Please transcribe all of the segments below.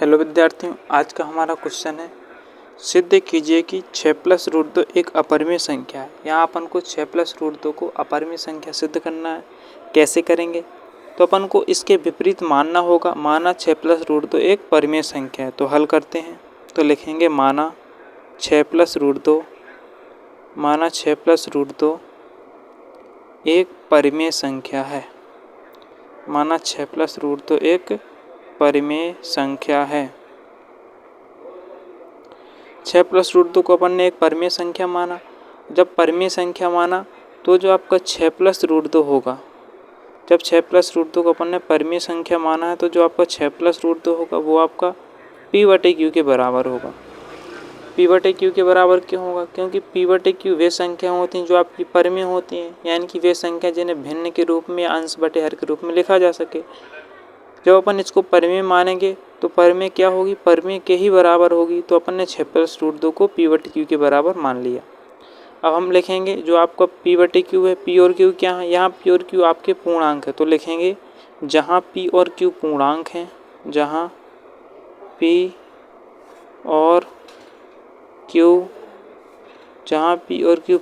Hello विद्यार्थियों, आज का हमारा क्वेश्चन है सिद्ध कीजिए कि 6 प्लस रूट 2 एक अपरिमेय संख्या है। यहाँ अपन को 6 प्लस रूट 2 को अपरिमेय संख्या सिद्ध करना है। कैसे करेंगे? तो अपन को इसके विपरीत मानना होगा। माना 6 प्लस रूट 2 एक परिमेय संख्या है, तो हल करते हैं। तो लिखेंगे माना 6 प्लस रूट 2 माना 6 प्लस रूट 2 एक परिमेय संख्या है। माना 6 प्लस रूट 2 एक परिमेय संख्या है। 6 प्लस रूट 2 को अपन ने एक परिमेय संख्या माना। जब परिमेय संख्या माना तो जो आपका 6 प्लस रूट 2 होगा, जब 6 प्लस रूट 2 को अपन ने परिमेय संख्या माना है तो जो आपका 6 प्लस रूट 2 होगा वो आपका p/q के बराबर होगा। p/q के बराबर क्यों होगा? क्योंकि p/q वे संख्या होती हैं जो आपकी परिमेय होती हैं, यानी कि वे संख्या जिन्हें भिन्न के रूप में अंश बटे हर के रूप में लिखा जा सके। जब अपन इसको परिमेय मानेंगे तो परिमेय क्या होगी? परिमेय के ही बराबर होगी। तो अपन ने 6 प्लस रूट 2 को p/q के बराबर मान लिया। अब हम लिखेंगे जो आपका p/q है, p और q क्या है? यहाँ p और q आपके पूर्णांक है, तो लिखेंगे जहाँ p और q पूर्णांक हैं, जहाँ p और q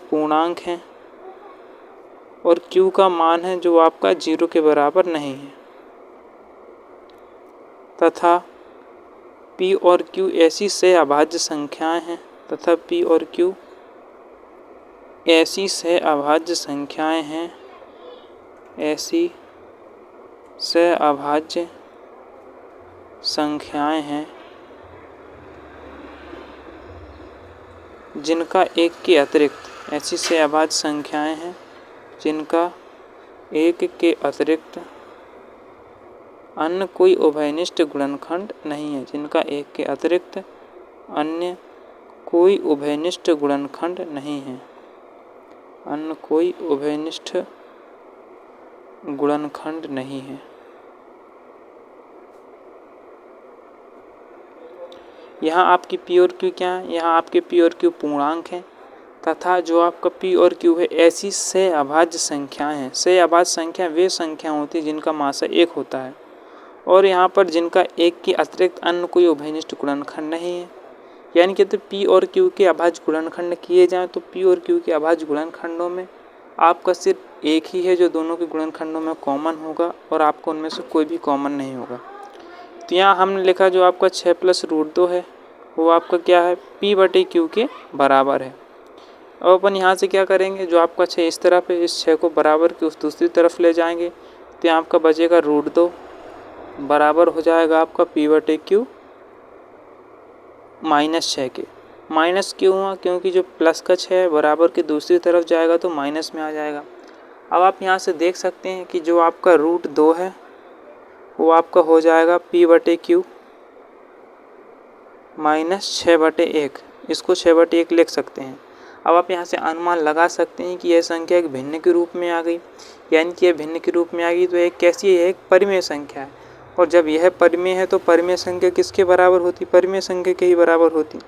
पूर्णांक हैं और q का मान है जो आपका 0 के बराबर नहीं है, तथा p और q ऐसी सहअभाज्य संख्याएं हैं ऐसी सहअभाज्य संख्याएं हैं जिनका एक के अतिरिक्त ऐसी सहअभाज्य संख्याएं हैं जिनका एक के अतिरिक्त अन्य कोई उभयनिष्ठ गुणनखंड नहीं है। जिनका एक के अतिरिक्त अन्य कोई उभयनिष्ठ गुणनखंड नहीं है। अन्य कोई उभयनिष्ठ गुणनखंड नहीं है। यहाँ आपकी p और q क्या है? यहाँ आपके p और q पूर्णांक हैं तथा जो आपका p और q है ऐसी सहअभाज्य संख्याएं हैं। सहअभाज्य संख्या वे संख्या होती है जिनका मासा 1 होता है और यहाँ पर जिनका एक के अतिरिक्त अन्य कोई उभयनिष्ठ गुणनखंड नहीं है। यानी कि तो p और q के अभाज्य गुणनखंड किए जाएं तो p और q के अभाज्य गुणनखंडों में आपका सिर्फ एक ही है जो दोनों के गुणनखंडों में कॉमन होगा और आपको उनमें से कोई भी कॉमन नहीं होगा। तो यहाँ हमने लिखा जो आपका 6 प्लस रूट 2 है वो आपका क्या है? p/q के बराबर है। अब अपन यहाँ से क्या करेंगे? जो आपका 6 इस तरफ है, इस 6 को बराबर की उस दूसरी तरफ ले जाएंगे तो यहाँ आपका बचेगा रूट 2 बराबर हो जाएगा आपका p/q -6 के। माइनस क्यों हुआ? क्योंकि जो प्लस का 6 है बराबर की दूसरी तरफ जाएगा तो माइनस में आ जाएगा। अब आप यहाँ से देख सकते हैं कि जो आपका रूट 2 है वो आपका हो जाएगा p/q -6/1। इसको 6/1 लिख सकते हैं। अब आप यहाँ से अनुमान लगा सकते हैं कि यह संख्या एक भिन्न के रूप में आ गई, यानी कि यह भिन्न के रूप में आ गई तो एक कैसी है? एक परिमेय संख्या है। और जब यह परिमेय है तो परिमेय संख्या किसके बराबर होती? परिमेय संख्या के ही बराबर होती।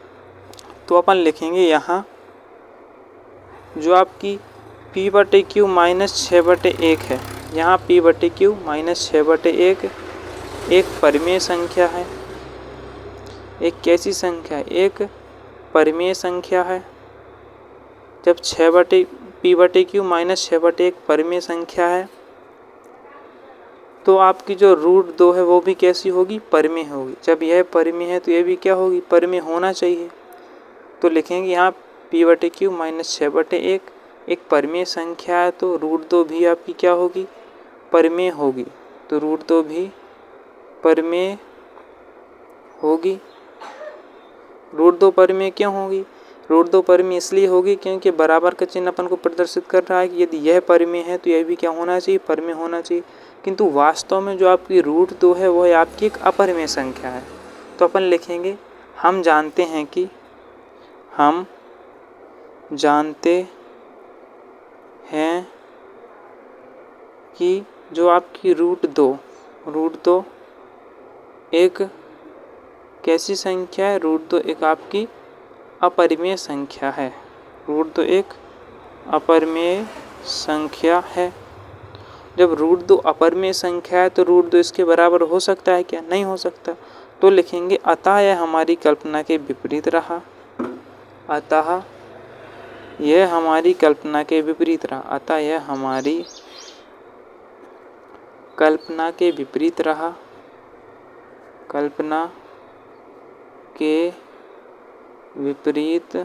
तो अपन लिखेंगे यहाँ जो आपकी p/q -6/1 है, यहाँ p/q -6/1 एक परिमेय संख्या है। एक कैसी संख्या है? एक परिमेय संख्या है। जब p/q -6/1 परिमेय संख्या है तो आपकी जो रूट 2 है वो भी कैसी होगी? परिमेय होगी। जब यह परिमेय है तो यह भी क्या होगी? परिमेय होना चाहिए। तो लिखेंगे यहाँ p/q -6/1 एक परिमेय संख्या है तो रूट 2 भी आपकी क्या होगी? परिमेय होगी। तो रूट 2 भी परिमेय होगी। रूट 2 परिमेय क्यों होगी? रूट 2 परिमेय इसलिए होगी क्योंकि बराबर का चिन्ह अपन को प्रदर्शित कर रहा है कि यदि यह परिमेय है तो यह भी क्या होना चाहिए? परिमेय होना चाहिए। किंतु वास्तव में जो आपकी रूट 2 है वह आपकी एक अपरिमेय संख्या है। तो अपन लिखेंगे हम जानते हैं कि जो आपकी रूट 2 एक कैसी संख्या है? रूट 2 एक आपकी अपरिमेय संख्या है। रूट 2 एक अपरिमेय संख्या है। जब रूट 2 अपरिमेय संख्या है तो रूट 2 इसके बराबर हो सकता है क्या? नहीं हो सकता। तो लिखेंगे अतः यह हमारी कल्पना के विपरीत रहा। अतः यह हमारी कल्पना के विपरीत रहा। अतः यह हमारी कल्पना के विपरीत रहा। कल्पना के विपरीत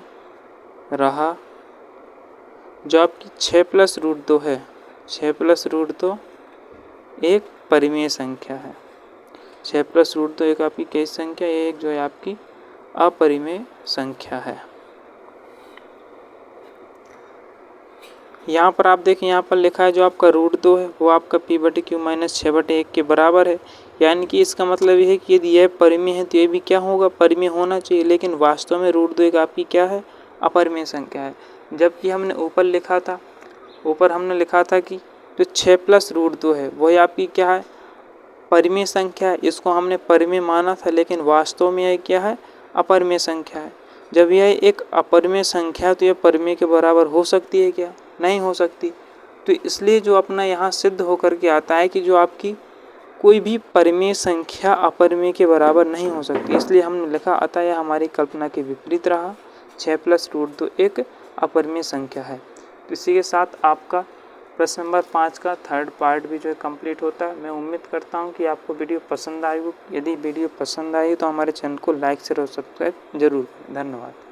रहा। जो आपकी 6+√2 है, 6+√2 एक परिमेय संख्या है। 6+√2 एक आपकी कैसी संख्या है? एक जो है आपकी अपरिमेय संख्या है। यहाँ पर आप देखें, यहाँ पर लिखा है जो आपका √2 है वो आपका p/q - 6/1 के बराबर है। यानी कि इसका मतलब ये है कि यदि यह परिमेय है तो ये भी क्या होगा? परिमेय होना चाहिए। लेकिन वास्तव में √2 एक आपकी क्या है? अपरिमेय संख्या है। जबकि हमने ऊपर लिखा था, ऊपर हमने लिखा था कि जो 6+√2 है वही आपकी क्या है? परिमेय संख्या है। इसको हमने परिमेय माना था, लेकिन वास्तव में यह क्या है? अपरिमेय संख्या है। जब यह एक अपरिमेय संख्या है तो यह परिमेय के बराबर हो सकती है क्या? नहीं हो सकती। तो इसलिए जो अपना यहाँ सिद्ध होकर के आता है कि जो आपकी कोई भी परिमेय संख्या अपरिमेय के बराबर नहीं हो सकती। इसलिए हमने लिखा अतः यह हमारी कल्पना के विपरीत रहा। 6+√2 एक अपरिमेय संख्या है। तो इसी के साथ आपका प्रश्न नंबर 5 का थर्ड पार्ट भी जो है कंप्लीट होता है। मैं उम्मीद करता हूँ कि आपको वीडियो पसंद आई हो। यदि वीडियो पसंद आई तो हमारे चैनल को लाइक शेयर और सब्सक्राइब जरूर करें। धन्यवाद।